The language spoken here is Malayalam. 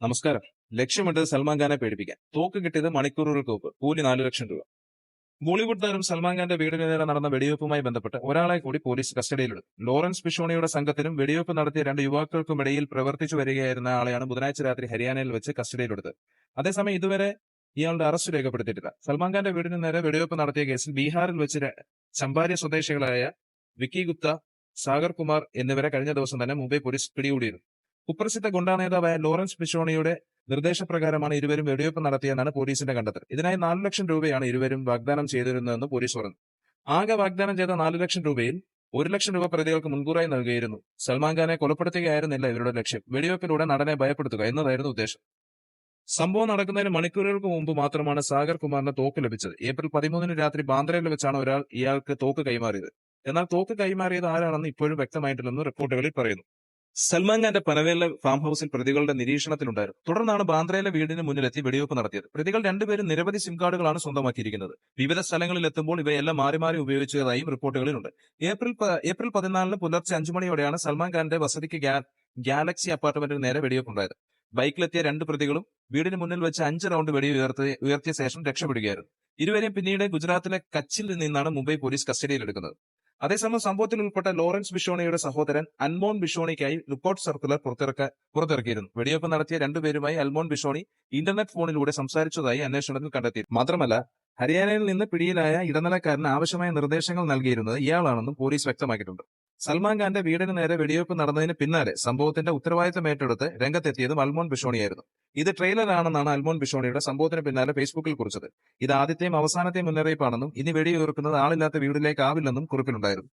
നമസ്കാരം. ലക്ഷ്യമിട്ടത് സൽമാൻ ഖാനെ പേടിപ്പിക്കാൻ. തോക്ക് കിട്ടിയത് മണിക്കൂറുകൾക്ക് മുമ്പ്. കൂലി 4 ലക്ഷം രൂപ. ബോളിവുഡ് താരം സൽമാൻ ഖാന്റെ വീടിന് നേരെ നടന്ന വെടിവയ്പ്പുമായി ബന്ധപ്പെട്ട് ഒരാളെ കൂടി പോലീസ് കസ്റ്റഡിയിലെടുത്തു. ലോറൻസ് പിഷോണിയുടെ സംഘത്തിനും വെടിവയ്പ് നടത്തിയ 2 യുവാക്കൾക്കുമിടയിൽ പ്രവർത്തിച്ചു വരികയായിരുന്ന ആളെയാണ് ബുധനാഴ്ച രാത്രി ഹരിയാനയിൽ വെച്ച് കസ്റ്റഡിയിലെടുത്തത്. അതേസമയം ഇതുവരെ ഇയാളുടെ അറസ്റ്റ് രേഖപ്പെടുത്തിയിട്ടില്ല. സൽമാൻ ഖാന്റെ വീടിന് നേരെ വെടിവയ്പ് നടത്തിയ കേസിൽ ബീഹാറിൽ വെച്ച് ചമ്പാര്യ സ്വദേശികളായ വിക്കി ഗുപ്ത, സാഗർ കുമാർ എന്നിവരെ കഴിഞ്ഞ ദിവസം തന്നെ മുംബൈ പോലീസ് പിടികൂടിയിരുന്നു. കുപ്രസിദ്ധ ഗുണ്ടാ നേതാവായ ലോറൻസ് പിഷോണിയുടെ നിർദ്ദേശപ്രകാരമാണ് ഇരുവരും വെടിവയ്പ് നടത്തിയെന്നാണ് പോലീസിന്റെ കണ്ടെത്തൽ. ഇതിനായി 4 ലക്ഷം രൂപയാണ് ഇരുവരും വാഗ്ദാനം ചെയ്തിരുന്നതെന്ന് പോലീസ് പറഞ്ഞു. ആകെ വാഗ്ദാനം ചെയ്ത 4 ലക്ഷം രൂപയിൽ 1 ലക്ഷം രൂപ പ്രതികൾക്ക് മുൻകൂറായി നൽകിയിരുന്നു. സൽമാൻ ഖാനെ കൊലപ്പെടുത്തുകയായിരുന്നില്ല ഇവരുടെ ലക്ഷ്യം. വെടിവയ്പിലൂടെ നടനെ ഭയപ്പെടുത്തുക എന്നതായിരുന്നു ഉദ്ദേശം. സംഭവം നടക്കുന്നതിന് മണിക്കൂറുകൾക്ക് മുമ്പ് മാത്രമാണ് സാഗർ കുമാറിന് തോക്ക് ലഭിച്ചത്. ഏപ്രിൽ 13 രാത്രി ബാന്ദ്രയിൽ വെച്ചാണ് ഒരാൾ ഇയാൾക്ക് തോക്ക് കൈമാറിയത്. എന്നാൽ തോക്ക് കൈമാറിയത് ആരാണെന്ന് ഇപ്പോഴും വ്യക്തമായിട്ടില്ലെന്ന് റിപ്പോർട്ടുകളിൽ പറയുന്നു. സൽമാൻ ഖാന്റെ പനവേലിലെ ഫാം ഹൌസിൽ പ്രതികളുടെ നിരീക്ഷണത്തിലുണ്ടായിരുന്നു. തുടർന്നാണ് ബാന്ദ്രയിലെ വീടിന് മുന്നിലെത്തി വെടിവയ്പ് നടത്തിയത്. പ്രതികൾ രണ്ടുപേരും നിരവധി സിം കാർഡുകളാണ് സ്വന്തമാക്കിയിരിക്കുന്നത്. വിവിധ സ്ഥലങ്ങളിൽ എത്തുമ്പോൾ ഇവയെല്ലാം മാറി മാറി ഉപയോഗിച്ചതായും റിപ്പോർട്ടുകളിലുണ്ട്. ഏപ്രിൽ 14 പുലർച്ചെ 5 മണിയോടെയാണ് സൽമാൻ ഖാന്റെ വസതിക്ക് ഗാലക്സി അപ്പാർട്ട്മെന്റിന് നേരെ വെടിവയ്പുണ്ടായത്. ബൈക്കിലെത്തിയ 2 പ്രതികളും വീടിന് മുന്നിൽ വെച്ച് 5 റൗണ്ട് വെടി ഉയർത്തിയ ശേഷം രക്ഷപ്പെടുകയായിരുന്നു. ഇരുവരെയും പിന്നീട് ഗുജറാത്തിലെ കച്ചിൽ നിന്നാണ് മുംബൈ പോലീസ് കസ്റ്റഡിയിലെടുക്കുന്നത്. അതേസമയം സംഭവത്തിൽ ഉൾപ്പെട്ട ലോറൻസ് ബിഷോണിയുടെ സഹോദരൻ അൽമോൺ ബിഷോണിക്കായി ലുക്കൌട്ട് സർക്കുലർ പുറത്തിറക്കിയിരുന്നു. വെടിവയ്പ് നടത്തിയ 2 പേരുമായി അൽമോൺ ബിഷോണി ഇന്റർനെറ്റ് ഫോണിലൂടെ സംസാരിച്ചതായി അന്വേഷണത്തിൽ കണ്ടെത്തി. മാത്രമല്ല, ഹരിയാനയിൽ നിന്ന് പിടിയിലായ ഇടനിലക്കാരന് ആവശ്യമായ നിർദ്ദേശങ്ങൾ നൽകിയിരുന്നത് ഇയാളാണെന്നും പോലീസ് വ്യക്തമാക്കിയിട്ടുണ്ട്. സൽമാൻ ഖാന്റെ വീടിന് നേരെ വെടിവയ്പ് നടന്നതിന് പിന്നാലെ സംഭവത്തിന്റെ ഉത്തരവാദിത്തം ഏറ്റെടുത്ത് രംഗത്തെത്തിയതും അൽമോൺ ബിഷോണിയായിരുന്നു. ഇത് ട്രെയിലറാണെന്നാണ് അൽമോൺ ബിഷോണിയുടെ സംഭവത്തിന് പിന്നാലെ ഫേസ്ബുക്കിൽ കുറിച്ചത്. ഇത് ആദ്യത്തെയും അവസാനത്തെയും മുന്നറിയിപ്പാണെന്നും ഇനി വെടിയുതിർക്കുന്നത് ആളില്ലാത്ത വീടിലേക്കാവില്ലെന്നും കുറിപ്പിലുണ്ടായിരുന്നു.